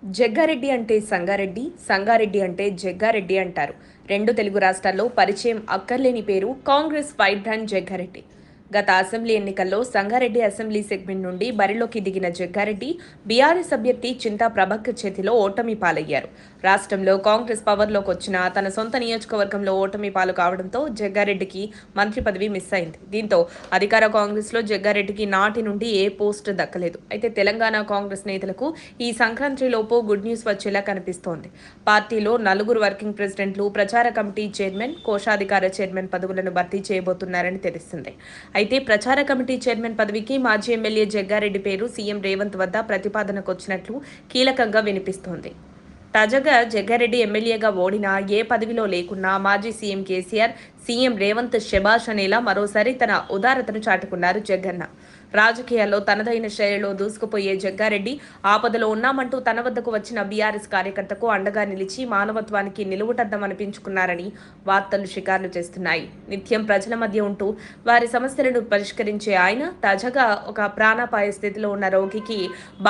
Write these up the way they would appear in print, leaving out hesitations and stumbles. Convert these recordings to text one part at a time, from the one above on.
జగ్గారెడ్డి అంటే సంగారెడ్డి, సంగారెడ్డి అంటే జగ్గారెడ్డి అంటారు. రెండు తెలుగు రాష్ట్రాల్లో పరిచయం అక్కర్లేని పేరు కాంగ్రెస్ వైట్ బ్రాండ్ జగ్గారెడ్డి. గత అసెంబ్లీ ఎన్నికల్లో సంగారెడ్డి అసెంబ్లీ సెగ్మెంట్ నుండి బరిలోకి దిగిన జగ్గారెడ్డి బీఆర్ఎస్ అభ్యర్థి చింతా ప్రభాకర్ చేతిలో ఓటమి పాలయ్యారు. రాష్ట్రంలో కాంగ్రెస్ పవర్లోకి వచ్చిన తన సొంత నియోజకవర్గంలో ఓటమి పాలు కావడంతో జగ్గారెడ్డికి మంత్రి పదవి మిస్ అయింది. దీంతో అధికార కాంగ్రెస్లో జగ్గారెడ్డికి నాటి నుండి ఏ పోస్ట్ దక్కలేదు. అయితే తెలంగాణ కాంగ్రెస్ నేతలకు ఈ సంక్రాంతిలోపు గుడ్ న్యూస్ వచ్చేలా కనిపిస్తోంది. పార్టీలో నలుగురు వర్కింగ్ ప్రెసిడెంట్లు, ప్రచార కమిటీ చైర్మన్, కోశాధికార చైర్మన్ పదవులను భర్తీ చేయబోతున్నారని తెలిసింది. అయితే ప్రచార కమిటీ చైర్మన్ పదవికి మాజీ ఎమ్మెల్యే జగ్గారెడ్డి పేరు సీఎం రేవంత్ వద్ద ప్రతిపాదనకు వచ్చినట్లు కీలకంగా వినిపిస్తోంది. తాజాగా జగ్గారెడ్డి ఎమ్మెల్యేగా ఓడినా, ఏ పదవిలో లేకున్నా మాజీ సీఎం కేసీఆర్, సీఎం రేవంత్ శభాష్ అనేలా మరోసారి తన ఉదారతను చాటుకున్నారు జగ్గన్న. రాజకీయాల్లో తనదైన శైలిలో దూసుకుపోయే జగ్గారెడ్డి ఆపదలో ఉన్నామంటూ తన వద్దకు వచ్చిన బీఆర్ఎస్ కార్యకర్తకు అండగా నిలిచి మానవత్వానికి నిలువుటద్దం అనిపించుకున్నారని వార్తలు షికార్లు చేస్తున్నాయి. నిత్యం ప్రజల మధ్య ఉంటూ వారి సమస్యలను పరిష్కరించే ఆయన తాజాగా ఒక ప్రాణాపాయ స్థితిలో ఉన్న రోగికి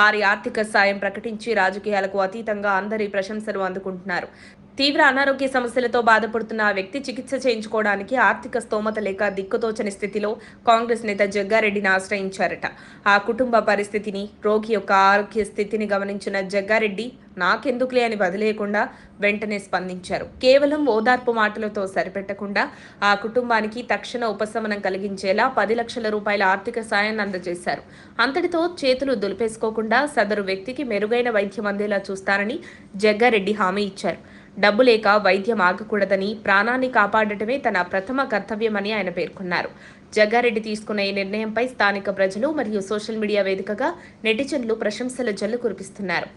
భారీ ఆర్థిక సాయం ప్రకటించి రాజకీయాలకు అతీతంగా అందరి ప్రశంసలు అందుకుంటున్నారు. తీవ్ర అనారోగ్య సమస్యలతో బాధపడుతున్న ఆ వ్యక్తి చికిత్స చేయించుకోవడానికి ఆర్థిక స్తోమత లేక దిక్కుతోచని స్థితిలో కాంగ్రెస్ నేత జగ్గారెడ్డిని ఆశ్రయించారట. ఆ కుటుంబ పరిస్థితిని, రోగి యొక్క ఆరోగ్య స్థితిని గమనించిన జగ్గారెడ్డి నాకెందుకులే అని వదిలేయకుండా వెంటనే స్పందించారు. కేవలం ఓదార్పు మాటలతో సరిపెట్టకుండా ఆ కుటుంబానికి తక్షణ ఉపశమనం కలిగించేలా 10 లక్షల రూపాయల ఆర్థిక సాయాన్ని అందజేశారు. అంతటితో చేతులు దులిపేసుకోకుండా సదరు వ్యక్తికి మెరుగైన వైద్యం అందేలా చూస్తారని జగ్గారెడ్డి హామీ ఇచ్చారు. డబ్బు లేక వైద్యం ఆగకూడదని, ప్రాణాన్ని కాపాడటమే తన ప్రథమ కర్తవ్యమని ఆయన పేర్కొన్నారు. జగ్గారెడ్డి తీసుకున్న ఈ నిర్ణయంపై స్థానిక ప్రజలు మరియు సోషల్ మీడియా వేదికగా నెటిజన్లు ప్రశంసల జల్లు కురిపిస్తున్నారు.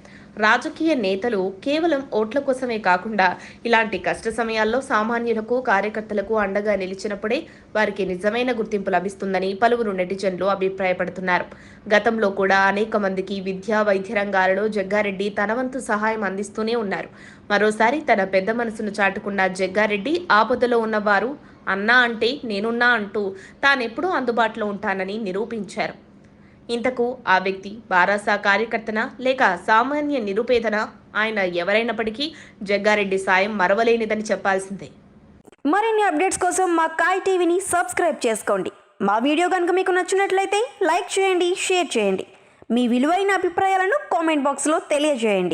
రాజకీయ నేతలు కేవలం ఓట్ల కోసమే కాకుండా ఇలాంటి కష్ట సమయాల్లో సామాన్యులకు, కార్యకర్తలకు అండగా నిలిచినప్పుడే వారికి నిజమైన గుర్తింపు లభిస్తుందని పలువురు నెటిజన్లు అభిప్రాయపడుతున్నారు. గతంలో కూడా అనేక మందికి విద్యా, వైద్య రంగాలలో జగ్గారెడ్డి తన వంతు సహాయం అందిస్తూనే ఉన్నారు. మరోసారి తన పెద్ద మనసును చాటుకున్న జగ్గారెడ్డి ఆపదలో ఉన్నవారు అన్నా అంటే నేనున్నా అంటూ తానెప్పుడూ అందుబాటులో ఉంటానని నిరూపించారు. ఇంతకు ఆ వ్యక్తి బారాసా కార్యకర్తనా లేక సామాన్య నిరుపేదనా? ఆయన ఎవరైనప్పటికీ జగ్గారెడ్డి సాయం మరవలేనిదని చెప్పాల్సిందే. మరిన్ని అప్డేట్స్ కోసం మా కాయ్ టీవీని సబ్స్క్రైబ్ చేసుకోండి. మా వీడియో కనుక మీకు నచ్చినట్లయితే లైక్ చేయండి, షేర్ చేయండి. మీ విలువైన అభిప్రాయాలను కామెంట్ బాక్స్లో తెలియజేయండి.